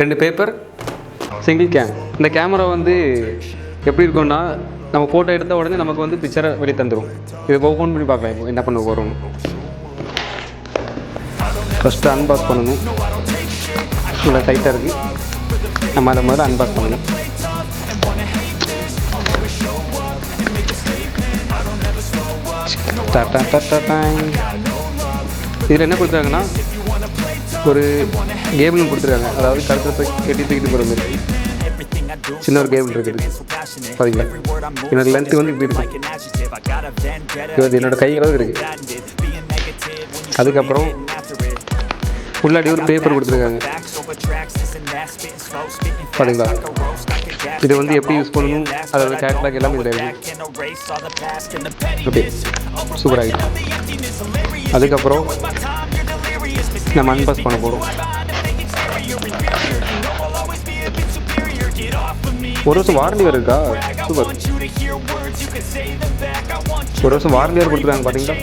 2 paper, single game. இந்த camera வந்து எப்படி இருக்கும்னா, நம்ம ஃபோட்டோ எடுத்த உடனே நமக்கு வந்து பிக்சரை வெளியே தந்துடும். இது ஓப்பன் பண்ணி பார்க்கலாம். இப்போ என்ன பண்ண போகிறோம், ஃபஸ்ட்டு அன்பாக்ஸ் பண்ணணும். இவ்வளோ டைட்டாக இருக்குது, நம்ம அதை முதல்ல அன்பாக்ஸ் பண்ணணும். இதில் என்ன கொடுத்துருக்காங்கன்னா, ஒரு கேபிள் கொடுத்துருக்காங்க. அதாவது கழுத்தில் போய் கட்டி தூக்கிட்டு போகிற மாதிரி சின்ன ஒரு கேபிள் இருக்குது. பார்த்தீங்களா, என்னோடய லென்த்து வந்து இப்படி இருக்குது. இது என்னோடய கை அளவு இருக்குது. அதுக்கப்புறம் உள்ளாடி ஒரு பேப்பர் கொடுத்துருக்காங்க. பார்த்தீங்களா, இதை வந்து எப்படி யூஸ் பண்ணணும், அதோட கேட்லாக் எல்லாமே இதில் இருக்குது. ஓகே, சூப்பராகிட்டு. அதுக்கப்புறம் நம்ம அன்பாக்ஸ் பண்ண போகிறோம். ஒரு வருஷம் வாரண்டி வேறு இருக்கா? சூப்பர். ஒரு வருஷம் வாரண்டி வேறு கொடுத்துருக்காங்க. பார்த்தீங்களா,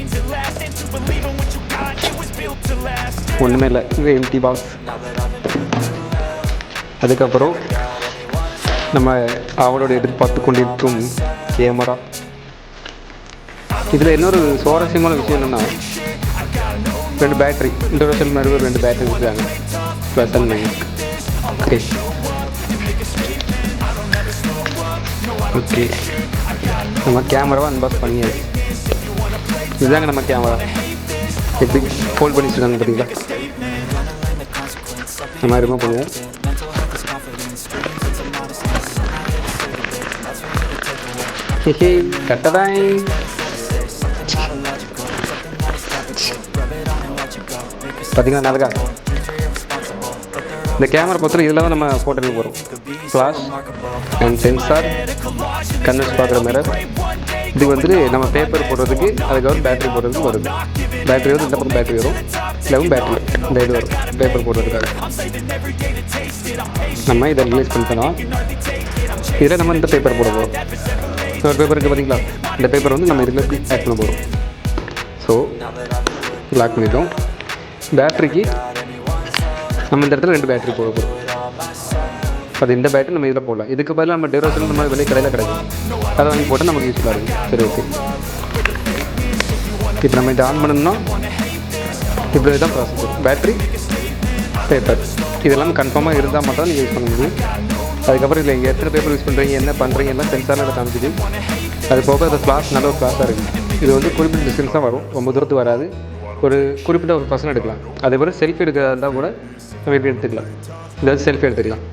ஒன்றுமே இல்லை, இது எம்டி பாக்ஸ். அதுக்கப்புறம் நம்ம அவளோட எதிர்பார்த்து கொண்டிருக்கும் கேமரா. இதில் இன்னொரு சுவாரஸ்யமான விஷயம் என்னென்னா, 2 பேட்டரி, இன்டர்நேஷனல் மாதிரி 2 பேட்டரி கொடுத்தாங்க. Special mic. ஓகே ஓகே, நம்ம கேமராவை அன்பாக்ஸ் பண்ணியாச்சு. இதுதாங்க நம்ம கேமரா. எப்படி ஹோல்ட் பண்ணி வச்சுருக்காங்க பார்த்தீங்களா. இந்த மாதிரி ரிமூவ் பண்ணுவோம். கட்டதாய் பார்த்தீங்கன்னா நல்லதா. இந்த கேமரா பொறுத்தவரை இதில் தான் நம்ம ஃபோட்டோ எடுக்க போகிறோம். ஃப்ளாஷ் அண்ட் சென்சார், கன்வெர்ஸ் பார்க்குற மிரர். இது வந்து நம்ம பேப்பர் போடுறதுக்கு, அதுக்கப்புறம் பேட்டரி போடுறதுக்கு வருது. பேட்டரி வந்து இந்த பக்கம் பேட்டரி வரும், இல்லவும் பேட்டரி இந்த இது வரும் பேப்பர் போடுறதுக்காக. நம்ம இதை ரிலீஸ் பண்ணிக்கலாம். இதில் நம்ம இந்த பேப்பர் போட போகிறோம். ஒரு பேப்பர் இருக்குது பார்த்தீங்களா, இந்த பேப்பர் வந்து நம்ம இதில் ஆட் பண்ண போகிறோம். ஸோ லாக் பண்ணிட்டோம். பேட்டரிக்கு நம்ம இந்த இடத்துல 2 பேட்டரி போட போகிறோம். அது இந்த பேட்டரி நம்ம இதில் போடலாம். இதுக்கு பதிலாக நம்ம டெரோஸில் நம்ம வெளியே கடையில் கிடைக்கும், அதை வாங்கி போட்டால் நமக்கு யூஸ்ஃபுல்லாக இருக்கும். சரி, ஓகே. இப்போ நம்ம இதை ஆன் பண்ணணும்னா இப்படி தான் ப்ராசஸ். பேட்டரி, பேப்பர் இதெல்லாம் கன்ஃபார்மாக இருந்தால் மட்டும் நீங்கள் யூஸ் பண்ண முடியும். அதுக்கப்புறம் இதில் இங்கே எத்தனை பேப்பர் யூஸ் பண்ணுறீங்க, என்ன பண்ணுறீங்க எல்லாம் சென்சாரில் காமிச்சிது. அது போக அந்த ஃப்ளாஷ் நல்ல ஒரு ஃப்ளாஷாக இருக்குது. இது வந்து குறிப்பிட்ட டிஸ்டன்ஸ் தான் வரும், ரொம்ப தூரத்துக்கு வராது. ஒரு குறிப்பிட்ட ஒரு பர்சன் எடுக்கலாம். அதே போல் செல்ஃபி எடுக்கிறதா இருந்தால் கூட நம்ம எப்படி எடுத்துக்கலாம். இதை வச்சு செல்ஃபி எடுத்துக்கலாம்.